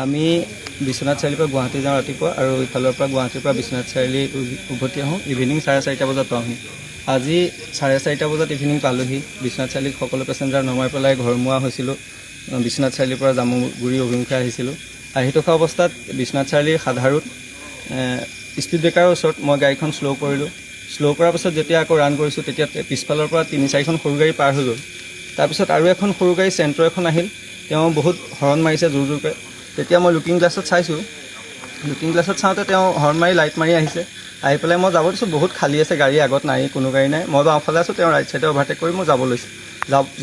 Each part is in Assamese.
আমি বিশ্বনাথ চাৰিআলিৰ পৰা গুৱাহাটী যাওঁ ৰাতিপুৱা আৰু ইফালৰ পৰা গুৱাহাটীৰ পৰা বিশ্বনাথ চাৰিআলি উভতি আহোঁ ইভিনিং 4:30 বজাত পাওঁহি। আজি 4:30 বজাত ইভিনিং পালোহি। বিশ্বনাথ চাৰিআলিত সকলো পেচেঞ্জাৰ নমাই পেলাই ঘৰমুৱা হৈছিলোঁ। বিশ্বনাথ চাৰিআলিৰ পৰা জামুগুৰি অভিমুখে আহিছিলোঁ। আহি থকা অৱস্থাত বিশ্বনাথ চাৰিআলিৰ সাধাৰুত স্পীড ব্ৰেকাৰৰ ওচৰত মই গাড়ীখন শ্ল' কৰিলোঁ। শ্ল' কৰাৰ পাছত যেতিয়া আকৌ ৰান কৰিছোঁ তেতিয়া পিছফালৰ পৰা 3-4খন সৰু গাড়ী পাৰ হৈ গ'ল। তাৰপিছত আৰু এখন সৰু গাড়ী চেণ্ট্ৰ এখন আহিল। তেওঁ বহুত হৰ্ণ মাৰিছে জোৰ জোৰকৈ। তেতিয়া মই লুকিং গ্লাছত চাইছোঁ। লুকিং গ্লাছত চাওঁতে তেওঁ হৰ্ণ মাৰি লাইট মাৰি আহিছে। আহি পেলাই মই যাব দিছোঁ, বহুত খালী আছে, গাড়ী আগত নাই, কোনো গাড়ী নাই। মই বাওঁফালে আছোঁ, তেওঁ ৰাইট চাইডে অভাৰটেক কৰি মই যাব লৈছোঁ।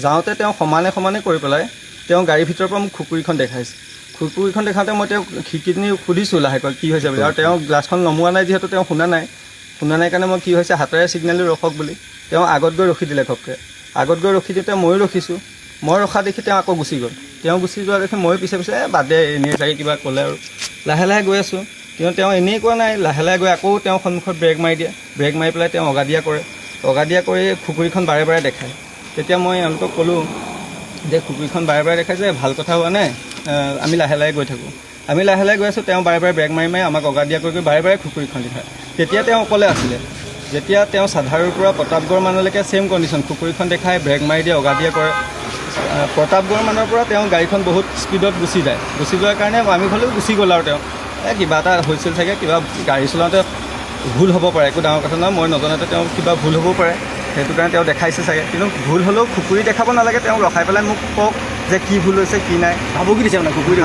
যাওঁতে তেওঁ সমানে কৰি পেলাই তেওঁ গাড়ীৰ ভিতৰৰ পৰা মোক খুকুৰীখন দেখাইছে। খুকুৰীখন দেখাওঁতে মই তেওঁক খিৰিকীখিনি সুধিছোঁ লাহেকৈ কি হৈছে বুলি, আৰু তেওঁ গ্লাছখন নমোৱা নাই যিহেতু তেওঁ শুনা নাই কাৰণে মই কি হৈছে হাতেৰে ছিগনেল ৰখক বুলি তেওঁ আগত গৈ ৰখি দিলে ঘপকৈ। আগত গৈ ৰখি দিওঁতে ময়ো ৰখিছোঁ। মই ৰখা দেখি তেওঁ আকৌ গুচি গ'ল। তেওঁ গুচি যোৱা দেখি ময়ো পিছে বাদ দে, এনেই চাগে কিবা ক'লে আৰু লাহে লাহে গৈ আছোঁ। কিন্তু তেওঁ এনেই কোৱা নাই, লাহে লাহে গৈ আকৌ তেওঁ সন্মুখত ব্ৰেক মাৰি দিয়ে। ব্ৰেক মাৰি পেলাই তেওঁ অগাদিয়া কৰে। অগাদিয়া কৰি খুকুৰীখন বাৰে বাৰে দেখায়। তেতিয়া মই এওঁলোকক ক'লোঁ যে খুকুৰীখন বাৰে বাৰে দেখাই যে ভাল কথা হোৱা নাই, আমি লাহে লাহে গৈ থাকোঁ। আমি লাহে লাহে গৈ আছোঁ, তেওঁ বাৰে বাৰে ব্ৰেক মাৰি আমাক অগাদিয়া কৰি বাৰে বাৰে খুকুৰীখন দেখায়। তেতিয়া তেওঁ অকলে আছিলে। যেতিয়া তেওঁ চাধাৰুৰ পৰা প্ৰতাপগড় মানলৈকে ছেইম কণ্ডিশ্যন, খুকুৰীখন দেখায়, ব্ৰেক মাৰি দিয়ে, অগাদিয়া কৰে। প্ৰতাপগড় মানৰ পৰা তেওঁ গাড়ীখন বহুত স্পীডত গুচি যায়। গুচি যোৱাৰ কাৰণে আমি হ'লেও গুচি গ'ল আৰু তেওঁ কিবা এটা হৈছিল চাগে, কিবা গাড়ী চলাওঁতে ভুল হ'ব পাৰে, একো ডাঙৰ কথা নহয়। মই নজনাতে তেওঁ কিবা ভুল হ'বও পাৰে, সেইটো কাৰণে তেওঁ দেখাইছে চাগে। কিন্তু ভুল হ'লেও খুকুৰী দেখাব নালাগে। তেওঁ ৰখাই পেলাই মোক কওক যে কি ভুল হৈছে কি নাই। ভাবুকি দিছে মানে খুকুৰী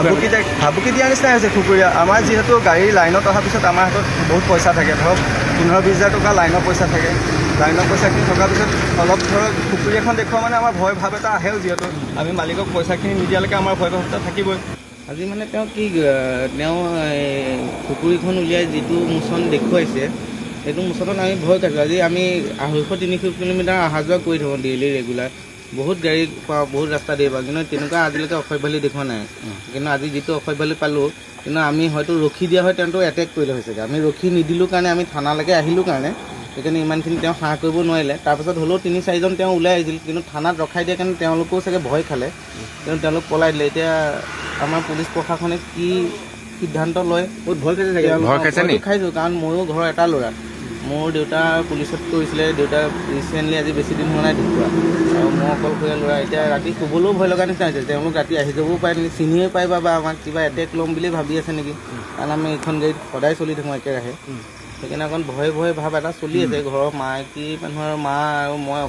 ভাবুকি দিয়াৰ নিচিনাই হৈছে খুকুৰী। আমাৰ যিহেতু গাড়ী লাইনত অহাৰ পিছত আমাৰ হাতত বহুত পইচা থাকে, ধৰক 15-20 হাজাৰ টকা লাইনৰ পইচা থাকে। লাইনৰ পইচাখিনি থকাৰ পিছত অলপ ধৰক খুকুৰী এখন দেখুওৱা মানে আমাৰ ভয় ভাৱ এটা আহেও, যিহেতু আমি মালিকক পইচাখিনি নিদিয়ালৈকে আমাৰ ভয় ভাৱ এটা থাকিবই। আজি মানে তেওঁ কি তেওঁ খুকুৰীখন উলিয়াই যিটো মোচন দেখুৱাইছে সেইটো মোচনত আমি ভয় খাইছোঁ। আজি আমি 250-300 কিলোমিটাৰ অহা যোৱা কৰি থাকোঁ ডেইলি ৰেগুলাৰ। বহুত গাড়ী পাওঁ, বহুত ৰাস্তা দিয়ে পাওঁ, কিন্তু তেনেকুৱা আজিলৈকে অসভ্যালি দেখুওৱা নাই। কিন্তু আজি যিটো অসভ্যালি পালোঁ, কিন্তু আমি হয়তো ৰখি দিয়া হয় তেওঁতো এটেক কৰিলে হৈছেগৈ। আমি ৰখি নিদিলোঁ কাৰণে, আমি থানালৈকে আহিলোঁ কাৰণে সেইকাৰণে ইমানখিনি তেওঁ সাহ কৰিব নোৱাৰিলে। তাৰপাছত হ'লেও 3-4জন তেওঁ ওলাই আহিছিল, কিন্তু থানাত ৰখাই দিয়া কাৰণে তেওঁলোকেও চাগে ভয় খালে, কিন্তু তেওঁলোক পলাই দিলে। এতিয়া আমাৰ পুলিচ প্ৰশাসনে কি সিদ্ধান্ত লয়, বহুত ভয় খাইছে চাগে। খাইছোঁ, কাৰণ ময়ো ঘৰৰ এটা ল'ৰা। মোৰ দেউতা পুলিচত কৰিছিলে, দেউতা ৰিচেণ্টলি আজি বেছি দিন হোৱা নাই ঢুকুৱা, আৰু মই অকলশৰীয়া ল'ৰা। এতিয়া ৰাতি শুবলৈও ভয় লগা নিচিনা হৈছে। তেওঁলোক ৰাতি আহি যাবও পাৰে নেকি, চিনিয়ে পাই বা আমাক কিবা এটেক ল'ম বুলি ভাবি আছে নেকি, কাৰণ আমি এইখন গাড়ীত সদায় চলি থাকোঁ একেৰাহে। সেইকাৰণে অকণ ভয়ে ভাৱ এটা চলি আছে ঘৰৰ মাইকী মানুহৰ মা আৰু মই।